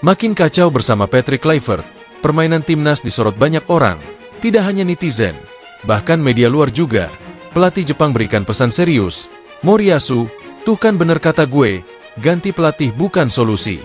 Makin kacau bersama Patrick Kluivert, permainan timnas disorot banyak orang, tidak hanya netizen, bahkan media luar juga. Pelatih Jepang berikan pesan serius, "Moriyasu, tuh kan bener kata gue, ganti pelatih bukan solusi."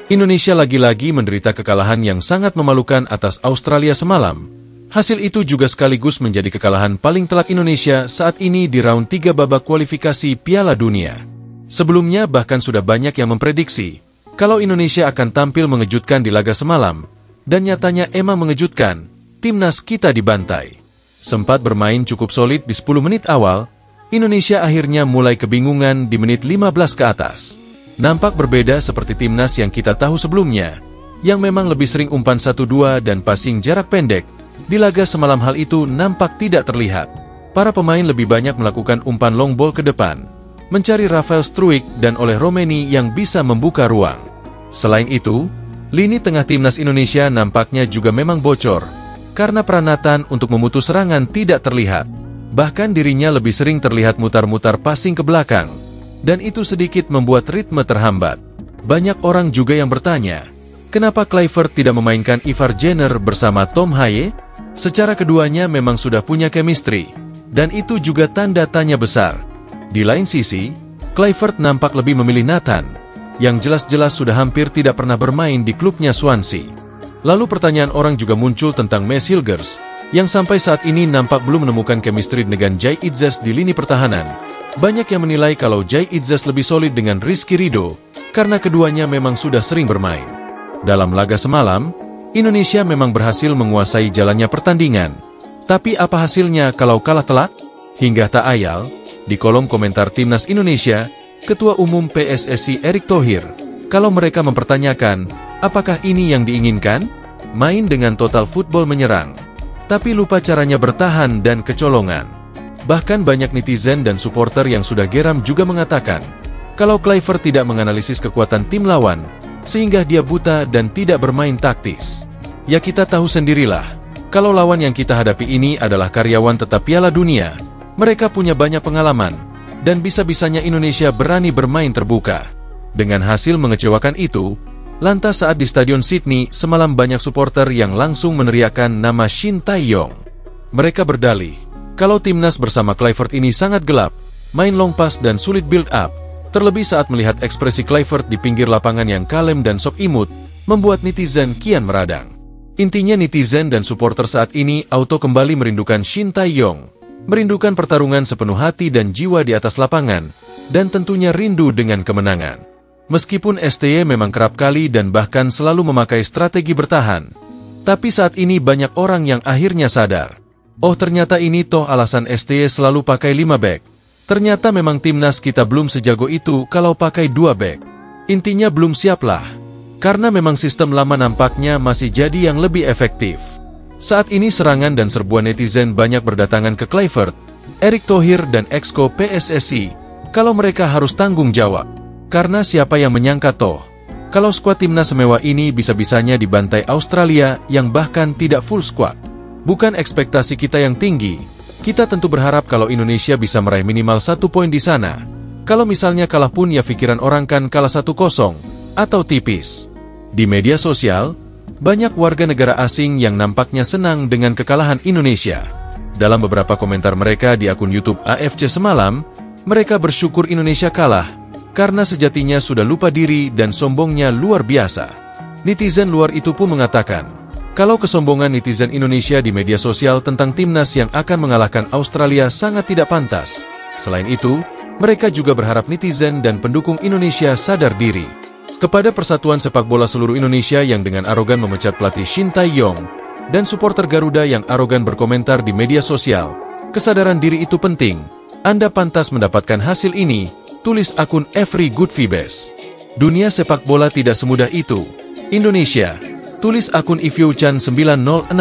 Indonesia lagi-lagi menderita kekalahan yang sangat memalukan atas Australia semalam. Hasil itu juga sekaligus menjadi kekalahan paling telak Indonesia saat ini di round 3 babak kualifikasi Piala Dunia. Sebelumnya bahkan sudah banyak yang memprediksi kalau Indonesia akan tampil mengejutkan di laga semalam, dan nyatanya emang mengejutkan, timnas kita dibantai. Sempat bermain cukup solid di 10 menit awal, Indonesia akhirnya mulai kebingungan di menit 15 ke atas. Nampak berbeda seperti timnas yang kita tahu sebelumnya, yang memang lebih sering umpan 1-2 dan passing jarak pendek. Di laga semalam hal itu nampak tidak terlihat. Para pemain lebih banyak melakukan umpan long ball ke depan, mencari Rafael Struijk dan oleh Romeni yang bisa membuka ruang. Selain itu, lini tengah timnas Indonesia nampaknya juga memang bocor, karena Pranatan untuk memutus serangan tidak terlihat. Bahkan dirinya lebih sering terlihat mutar-mutar passing ke belakang, dan itu sedikit membuat ritme terhambat. Banyak orang juga yang bertanya, kenapa Kluivert tidak memainkan Ivar Jenner bersama Tom Haye? Secara keduanya memang sudah punya chemistry, dan itu juga tanda tanya besar. Di lain sisi, Kluivert nampak lebih memilih Nathan, yang jelas-jelas sudah hampir tidak pernah bermain di klubnya Swansea. Lalu pertanyaan orang juga muncul tentang Mads Hilgers, yang sampai saat ini nampak belum menemukan chemistry dengan Jai Itzes di lini pertahanan. Banyak yang menilai kalau Jai Itzes lebih solid dengan Rizky Ridho, karena keduanya memang sudah sering bermain. Dalam laga semalam, Indonesia memang berhasil menguasai jalannya pertandingan. Tapi apa hasilnya kalau kalah telak? Hingga tak ayal, di kolom komentar Timnas Indonesia, Ketua Umum PSSI Erick Thohir, kalau mereka mempertanyakan, apakah ini yang diinginkan? Main dengan total football menyerang, tapi lupa caranya bertahan dan kecolongan. Bahkan banyak netizen dan supporter yang sudah geram juga mengatakan, kalau Kluivert tidak menganalisis kekuatan tim lawan, sehingga dia buta dan tidak bermain taktis. Ya kita tahu sendirilah, kalau lawan yang kita hadapi ini adalah karyawan tetap Piala Dunia, mereka punya banyak pengalaman, dan bisa-bisanya Indonesia berani bermain terbuka. Dengan hasil mengecewakan itu, lantas saat di Stadion Sydney, semalam banyak supporter yang langsung meneriakkan nama Shin Tae-yong. Mereka berdalih, kalau timnas bersama Kluivert ini sangat gelap, main long pass dan sulit build up, terlebih saat melihat ekspresi Kluivert di pinggir lapangan yang kalem dan sok imut, membuat netizen kian meradang. Intinya netizen dan supporter saat ini auto kembali merindukan Shin Tae-yong, merindukan pertarungan sepenuh hati dan jiwa di atas lapangan, dan tentunya rindu dengan kemenangan. Meskipun STY memang kerap kali dan bahkan selalu memakai strategi bertahan, tapi saat ini banyak orang yang akhirnya sadar, oh ternyata ini toh alasan STY selalu pakai 5 back. Ternyata memang timnas kita belum sejago itu kalau pakai 2 back. Intinya belum siaplah, karena memang sistem lama nampaknya masih jadi yang lebih efektif. Saat ini serangan dan serbuan netizen banyak berdatangan ke Kluivert, Erick Thohir dan Exco PSSI, kalau mereka harus tanggung jawab. Karena siapa yang menyangka toh, kalau skuad timnas semewah ini bisa-bisanya dibantai Australia yang bahkan tidak full squad. Bukan ekspektasi kita yang tinggi, kita tentu berharap kalau Indonesia bisa meraih minimal 1 poin di sana. Kalau misalnya kalah pun ya pikiran orang kan kalah 1-0, atau tipis. Di media sosial, banyak warga negara asing yang nampaknya senang dengan kekalahan Indonesia. Dalam beberapa komentar mereka di akun YouTube AFC semalam, mereka bersyukur Indonesia kalah, karena sejatinya sudah lupa diri dan sombongnya luar biasa. Netizen luar itu pun mengatakan, kalau kesombongan netizen Indonesia di media sosial tentang timnas yang akan mengalahkan Australia sangat tidak pantas. Selain itu, mereka juga berharap netizen dan pendukung Indonesia sadar diri. Kepada Persatuan Sepak Bola Seluruh Indonesia yang dengan arogan memecat pelatih Shin Tae-yong, dan supporter Garuda yang arogan berkomentar di media sosial, kesadaran diri itu penting. Anda pantas mendapatkan hasil ini, tulis akun Every Good Vibes. Dunia sepak bola tidak semudah itu. Indonesia, tulis akun Ifyouchan 9065.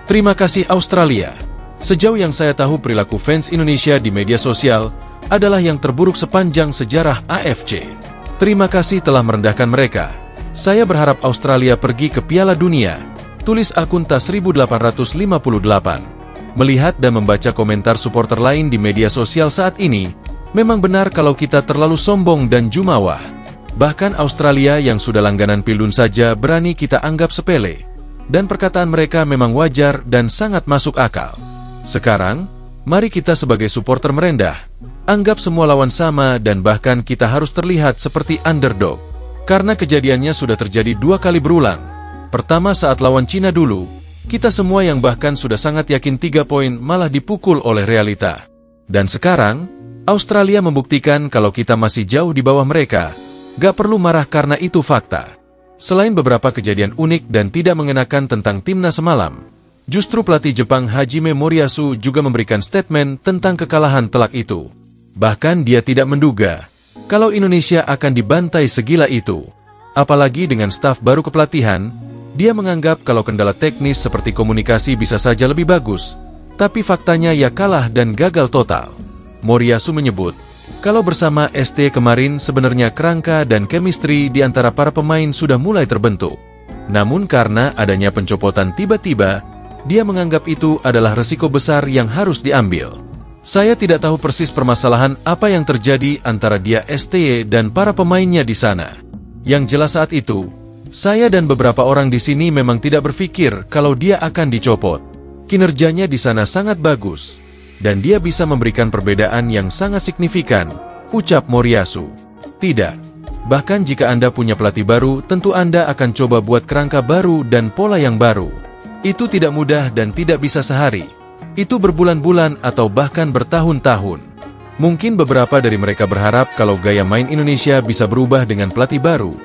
Terima kasih Australia. Sejauh yang saya tahu perilaku fans Indonesia di media sosial adalah yang terburuk sepanjang sejarah AFC. Terima kasih telah merendahkan mereka. Saya berharap Australia pergi ke Piala Dunia. tulis akun Tas 1858. Melihat dan membaca komentar supporter lain di media sosial saat ini, memang benar kalau kita terlalu sombong dan jumawa. Bahkan Australia yang sudah langganan Pildun saja berani kita anggap sepele. Dan perkataan mereka memang wajar dan sangat masuk akal. Sekarang, mari kita sebagai supporter merendah, anggap semua lawan sama dan bahkan kita harus terlihat seperti underdog. Karena kejadiannya sudah terjadi 2 kali berulang. Pertama saat lawan Cina dulu, kita semua yang bahkan sudah sangat yakin 3 poin malah dipukul oleh realita. Dan sekarang, Australia membuktikan kalau kita masih jauh di bawah mereka. Gak perlu marah karena itu fakta. Selain beberapa kejadian unik dan tidak mengenakan tentang timnas semalam, justru pelatih Jepang Hajime Moriyasu juga memberikan statement tentang kekalahan telak itu. Bahkan dia tidak menduga kalau Indonesia akan dibantai segila itu. Apalagi dengan staf baru kepelatihan, dia menganggap kalau kendala teknis seperti komunikasi bisa saja lebih bagus, tapi faktanya ia kalah dan gagal total. Moriyasu menyebut, kalau bersama ST kemarin sebenarnya kerangka dan chemistry di antara para pemain sudah mulai terbentuk. Namun karena adanya pencopotan tiba-tiba, dia menganggap itu adalah resiko besar yang harus diambil. Saya tidak tahu persis permasalahan apa yang terjadi antara dia ST dan para pemainnya di sana. Yang jelas saat itu, saya dan beberapa orang di sini memang tidak berpikir kalau dia akan dicopot. Kinerjanya di sana sangat bagus. Dan dia bisa memberikan perbedaan yang sangat signifikan, ucap Moriyasu. Tidak. Bahkan jika Anda punya pelatih baru, tentu Anda akan coba buat kerangka baru dan pola yang baru. Itu tidak mudah dan tidak bisa sehari. Itu berbulan-bulan atau bahkan bertahun-tahun. Mungkin beberapa dari mereka berharap kalau gaya main Indonesia bisa berubah dengan pelatih baru.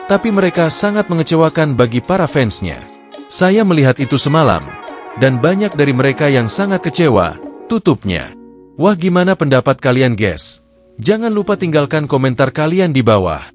Tapi mereka sangat mengecewakan bagi para fansnya. Saya melihat itu semalam. Dan banyak dari mereka yang sangat kecewa, tutupnya. Wah, gimana pendapat kalian, guys? Jangan lupa tinggalkan komentar kalian di bawah.